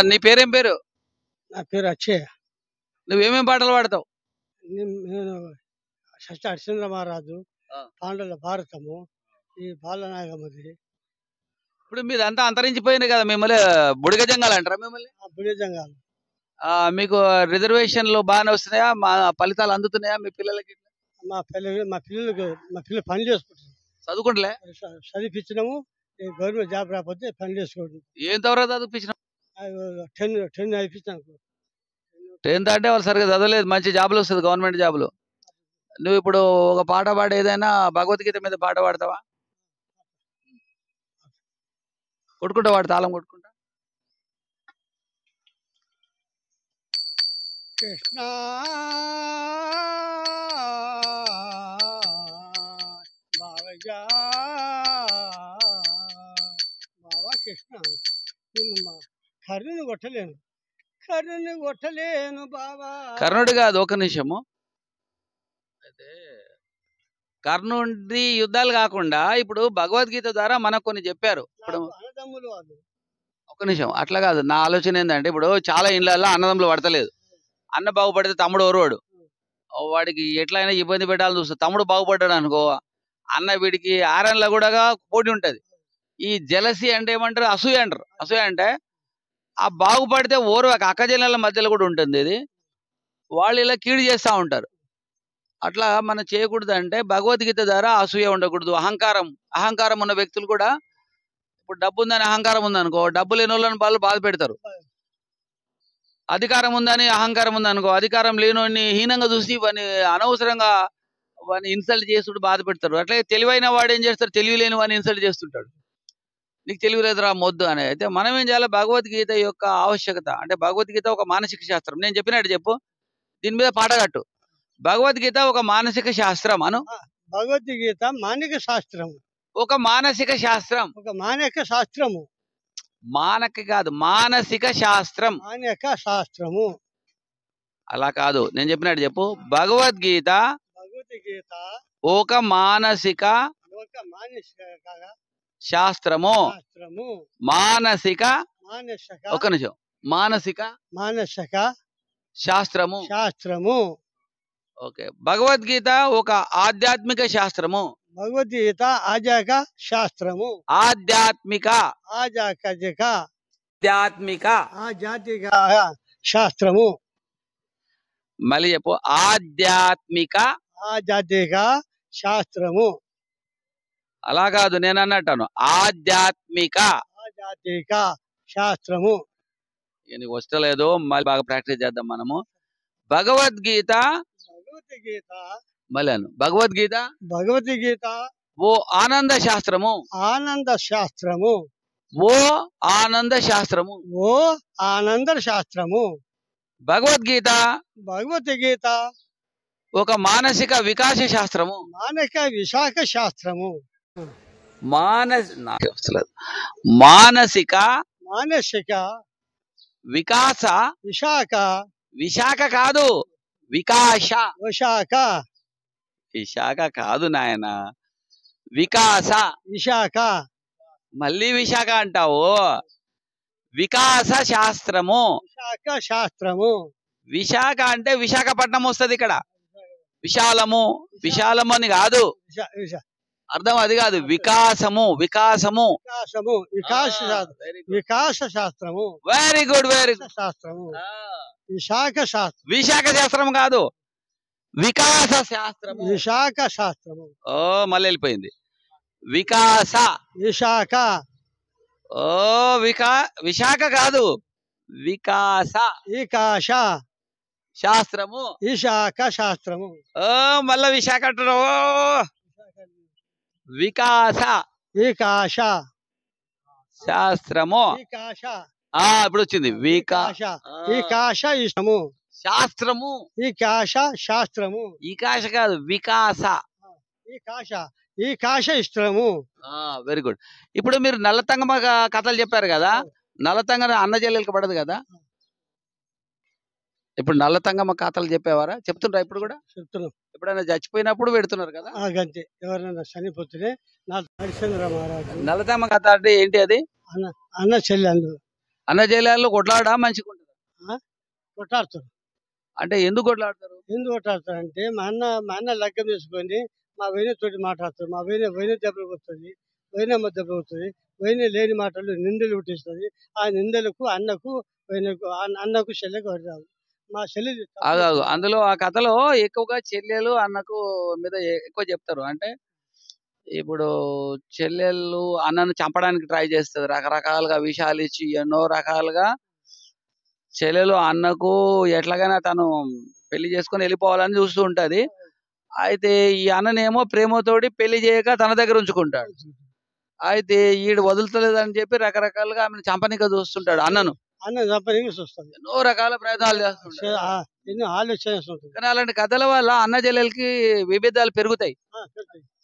నీ పేరేం పేరు? నా పేరు అక్షయ్. నువ్వేమేం పాటలు పాడతావు? నేను షష్ట హరిశ్చంద్ర మహారాజు, ఆ. పాండవుల భారతము, ఈ బాలనాగమది, ఇప్పుడు మీదంతా అంతరించిపోయింది కదా, మిమ్మల్ని బుడిగ జంగాలు అంటారా మిమ్మల్ని? బుడిజంగాలు. మీకు రిజర్వేషన్లు బాగానే వస్తున్నాయా? మా ఫలితాలు అందుతున్నాయా మీ పిల్లలకి? మా పిల్లలు పని చేసుకుంటారు. చదువుకుంటలే? చదివించినాము. గవర్నమెంట్ జాబ్ రాకపోతే పని చేసుకోండి. ఏం తవరా చదివించిన? 10 అయిపించాను. 10th అంటే వాళ్ళు సరిగ్గా చదవలేదు, మంచి జాబులు వస్తుంది, గవర్నమెంట్ జాబులు. నువ్వు ఇప్పుడు ఒక పాట పాడి ఏదైనా భగవద్గీత మీద పాట పాడతావా? కొట్టుకుంటా వాడు తాళం కొట్టుకుంటా. కృష్ణ బావయ్యా బావా కృష్ణ, నిన్ను కర్ణుని కొట్టలేను బావా. కర్ణుడు కాదు, ఒక నిమిషము. అయితే కర్ణుడి యుద్ధాలు కాకుండా ఇప్పుడు భగవద్గీత ద్వారా మనకు కొన్ని చెప్పారు. ఇప్పుడు అన్నదమ్ములు వాళ్ళు. ఒక నిమిషం, అట్లా కాదు. నా ఆలోచన ఏంటంటే, ఇప్పుడు చాలా ఇళ్ళల్లో అన్నదమ్ములు పడతలేదు. అన్న బాగుపడితే తమ్ముడు ఓరువాడు, వాడికి ఎట్లయినా ఇబ్బంది పెట్టాలని చూస్తాడు. తమ్ముడు బాగుపడ్డాడు అనుకో, అన్న వీడికి ఆరన్లో కూడా పోటీ ఉంటది. ఈ జలసి అంటే ఏమంటారు? అసూయ అంటారు. అసూయ అంటే ఆ బాగుపడితే ఓర్వక అక్క చెల్లెల మధ్యలో కూడా ఉంటుంది. ఇది వాళ్ళు ఇలా కీడు చేస్తూ ఉంటారు. అట్లా మనం చేయకూడదు. అంటే భగవద్గీత ద్వారా అసూయ ఉండకూడదు. అహంకారం ఉన్న వ్యక్తులు కూడా, ఇప్పుడు డబ్బు ఉందని అహంకారం ఉందనుకో, డబ్బు లేని వాళ్ళని వాళ్ళు బాధ పెడతారు. అధికారం ఉందని అహంకారం ఉందనుకో, అధికారం లేని హీనంగా చూసి వాడిని అనవసరంగా వాడిని ఇన్సల్ట్ చేసుడు బాధ పెడతారు. అట్లాగే తెలివైన వాడు ఏం చేస్తారు? తెలివి లేని వాడిని ఇన్సల్ట్ చేస్తుంటాడు. నీకు తెలివి లేదురా మొద్దు అని. అయితే మనం ఏం చేయాలి? భగవద్గీత యొక్క ఆవశ్యకత అంటే, భగవద్గీత ఒక మానసిక శాస్త్రం. నేను చెప్పినట్టు చెప్పు, దీని మీద పాట కట్టు. భగవద్గీత ఒక మానసిక శాస్త్రం అను. భగవద్గీత మానసిక శాస్త్రము. ఒక మానసిక శాస్త్రం. ఒక మానసిక శాస్త్రము. మానక కాదు, మానసిక శాస్త్రం. మానసిక శాస్త్రము. అలా కాదు, నేను చెప్పినట్టు చెప్పు. భగవద్గీత ఒక మానసిక శాస్త్రము. మానసిక ఒక నిమిషం, మానసిక శాస్త్రము. ఓకే. భగవద్గీత ఒక ఆధ్యాత్మిక శాస్త్రము. భగవద్గీత ఆధ్యాత్మిక శాస్త్రము. ఆధ్యాత్మిక శాస్త్రము. మళ్ళీ చెప్పు. ఆధ్యాత్మిక శాస్త్రము. అలా కాదు, నేను అన్నట్టాను ఆధ్యాత్మిక శాస్త్రము. నీకు వస్తలేదు, మళ్ళీ బాగా ప్రాక్టీస్ చేద్దాం మనము. భగవద్గీత మళ్ళీ భగవద్గీత ఓ ఆనంద శాస్త్రము. ఓ ఆనంద శాస్త్రము. భగవద్గీత ఒక మానసిక వికాస శాస్త్రము. మానసిక విశాఖ శాస్త్రము. మానసిక వికాస. విశాఖ కాదు, విశాఖ కాదు నాయన, వికాస. మళ్ళీ విశాఖ అంటావు. వికాస శాస్త్రము. విశాఖ అంటే విశాఖపట్నం వస్తుంది ఇక్కడ. విశాలము అని కాదు, అర్థం అది కాదు. వికాసము. వికాస శాస్త్రము. Very good, very good. శాస్త్రము. విశాఖ శాస్త్రం కాదు, వికాస శాస్త్రము. విశాఖ శాస్త్రము. ఓ మళ్ళీ వెళ్ళిపోయింది. వికాస. ఓ విశాఖ కాదు, వికాస శాస్త్రము. శాస్త్రము. ఓ మళ్ళా విశాఖ అంటారు. వికాస శాస్త్రము. ఇప్పుడు వచ్చింది వికాస శాస్త్రము. శాస్త్రము. వికాస కాదు, వికాస. ఇష్టము. Very good. ఇప్పుడు మీరు నల్లతంగమ్మ కథలు చెప్పారు కదా, నల్లతంగ అన్న చెల్లెలకి పడదు కదా. ఇప్పుడు నల్లతంగమ్మ కథలు చెప్పేవారా? చెప్తుండ్రా ఇప్పుడు కూడా? చెప్తున్నాం. ఎప్పుడైనా చచ్చిపోయినప్పుడు పెడుతున్నారు కదా. అంతే, ఎవరైనా చనిపోతే హరిశ్చంద్ర మహారాజు. నల్లతంగమ్మ కథ అంటే ఏంటి? అది అన్న చెల్లి. అన్న చెల్లెళ్ళు కొట్లాడా మంచిగా ఉంటుంది. కొట్లాడుతారు. అంటే ఎందుకు కొట్లాడతారు? ఎందుకు కొట్లాడతారంటే మా అన్న లగ్గం చేసుకొని మా తోటి మాట్లాడతారు. మా వదిన దెబ్బలు కొడుతుంది, వదినమ్మ దెబ్బలు కొడుతుంది. వదిన లేని మాటలు నిందలు పుట్టిస్తుంది. ఆ నిందలకు అన్నకు చెల్లెకు రాదు. మా చెల్లెలు ఆగాగు అందులో ఆ కథలో ఎక్కువగా చెల్లెలు అన్నకు మీద ఎక్కువ చెప్తారు. అంటే ఇప్పుడు చెల్లెళ్ళు అన్నను చంపడానికి ట్రై చేస్తుంది, రకరకాలుగా విషయాలు ఇచ్చి ఎన్నో రకాలుగా. చెల్లెలు అన్నకు ఎట్లాగైనా తను పెళ్లి చేసుకొని వెళ్ళిపోవాలని చూస్తూ ఉంటది. అయితే ఈ అన్ననేమో ప్రేమతోటి పెళ్లి చేయక తన దగ్గర ఉంచుకుంటాడు. అయితే ఈడు వదులుతలేదని చెప్పి రకరకాలుగా ఆమెను చంపనీక చూస్తుంటాడు అన్నను. అన్న చంపడానికి చూస్తుంది. ఎన్నో రకాల ప్రయత్నాలు చేస్తుంటాడు. ఎన్నో ఆలోచన ఉంటుంది. కానీ అలాంటి కథల వల్ల అన్న చెల్లెలకి విభేదాలు పెరుగుతాయి.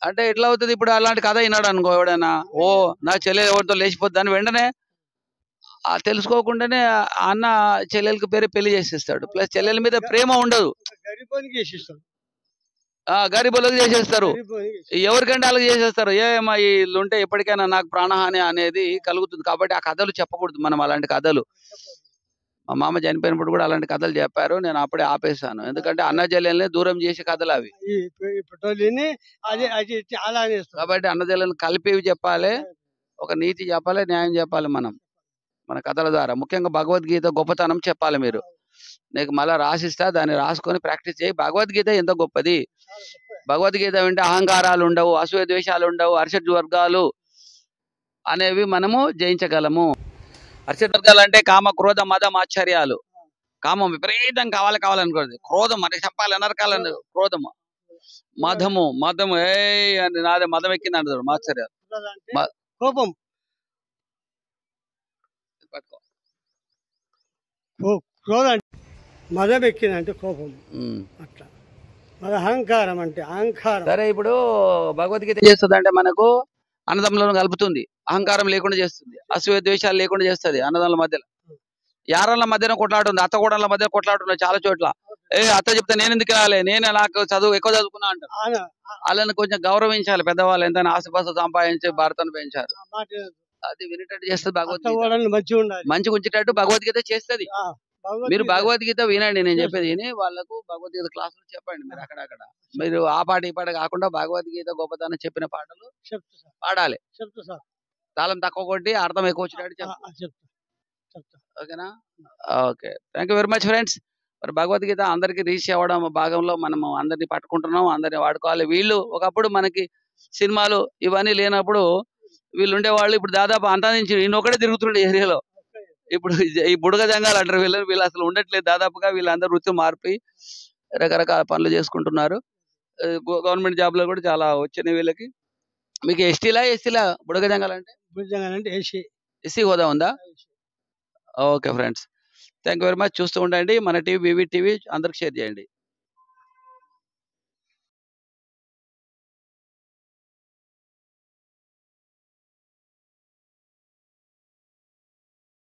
అంటే ఎట్లా అవుతుంది, ఇప్పుడు అలాంటి కథ విన్నాడు అనుకో ఎవడైనా, ఓ నా చెల్లె ఎవరితో లేచిపోద్ది అని వెంటనే తెలుసుకోకుండానే ఆ అన్న చెల్లెలకి పెళ్లి చేసేస్తాడు. ప్లస్ చెల్లెల మీద ప్రేమ ఉండదు, గరిపోనికి చేసిస్తాడు. గరీబులకు చేసేస్తారు. గరిపోనికి ఎవరికంటే అలాగే చేసేస్తారు. ఏమా వీళ్ళు ఉంటే ఎప్పటికైనా నాకు ప్రాణహాని అనేది కలుగుతుంది. కాబట్టి ఆ కథలు చెప్పకూడదు మనం, అలాంటి కథలు. మా మామ చనిపోయినప్పుడు కూడా అలాంటి కథలు చెప్పారు, నేను అప్పుడే ఆపేశాను. ఎందుకంటే అన్న చెల్లెల్ని దూరం చేసే కథలు అవి. అలా కాబట్టి అన్న చెల్లెల్ని కలిపి చెప్పాలి, ఒక నీతి చెప్పాలి, న్యాయం చెప్పాలి మనం మన కథల ద్వారా. ముఖ్యంగా భగవద్గీత గొప్పతనం చెప్పాలి. మీరు నీకు మళ్ళీ రాసిస్తా, దాన్ని రాసుకొని ప్రాక్టీస్ చేయి. భగవద్గీత ఎంత గొప్పది. భగవద్గీత వింటే అహంకారాలు ఉండవు, అసూయ ద్వేషాలు ఉండవు, అరిషడ్ వర్గాలు అనేవి మనము జయించగలము. అరిషడ్ వర్గాలు అంటే కామ, క్రోధ, మదం, ఆశ్చర్యాలు. కామం విపరీతం కావాలనుకోండి, క్రోధం మరి చెప్పాలి నరకాలని క్రోధము, మదము ఏ అని నాదే మదం ఎక్కింది అంటారు ఆశ్చర్యాలు. కోపం, క్రోధం, మదం ఎక్కిందంటే కోపం. అట్లా మరి అహంకారం అంటే అహంకారం. సరే, ఇప్పుడు భగవద్గీత చేస్తుంది అంటే మనకు అన్నదమ్ములను కలుపుతుంది, అహంకారం లేకుండా చేస్తుంది, అసూయ ద్వేషాలు లేకుండా చేస్తుంది. అన్నదమ్ముల మధ్యలో, యారళ్ళ మధ్యన కొట్లాడుతుంది, అత్త కోడళ్ళ మధ్య కొట్లాడుతుంది చాలా చోట్ల. అత్త చెప్తే నేను ఎందుకు రాలే, నేను నాకు ఎక్కువ చదువుకున్నా అంటారు. వాళ్ళని కొంచెం గౌరవించాలి. పెద్దవాళ్ళు ఎంత ఆశపాస సంపాదించి భర్తను పెంచారు, అది వినేటట్టు చేస్తుంది భగవద్గీత. మంచిగా ఉంచేటట్టు భగవద్గీత చేస్తుంది. మీరు భగవద్గీత వినండి, నేను చెప్పేది విని వాళ్ళకు భగవద్గీత క్లాసులు చెప్పండి. మీరు అక్కడక్కడ మీరు ఆ పాట ఈ పాట కాకుండా భగవద్గీత గొప్పతనం చెప్పిన పాటలు పాడాలి. తాళం తక్కువ కొట్టి అర్థం ఎక్కువ వచ్చినట్టు. ఓకేనా? Okay, thank you very much friends. మరి భగవద్గీత అందరికి రీచ్ అవ్వడం భాగంలో మనము అందరినీ పట్టుకుంటున్నాం, అందరినీ వాడుకోవాలి. వీళ్ళు ఒకప్పుడు మనకి సినిమాలు ఇవన్నీ లేనప్పుడు వీళ్ళు ఉండేవాళ్ళు. ఇప్పుడు దాదాపు అంతరించి ఈయనొక్కడే తిరుగుతుండే ఏరియాలో. ఇప్పుడు ఈ బుడగ జంగాలు అంటారు వీళ్ళు అసలు ఉండట్లేదు దాదాపుగా. వీళ్ళందరూ వృత్తి మార్పి రకరకాల పనులు చేసుకుంటున్నారు. గవర్నమెంట్ జాబ్ లో కూడా చాలా వచ్చినాయి వీళ్ళకి. మీకు ఎస్టీలా బుడగ జంగాలు అంటే ఎస్సీ హోదా ఉందా? Okay friends, thank you very much. చూస్తూ ఉండండి మన టీవీ, వివి టీవీ, అందరికి షేర్ చేయండి.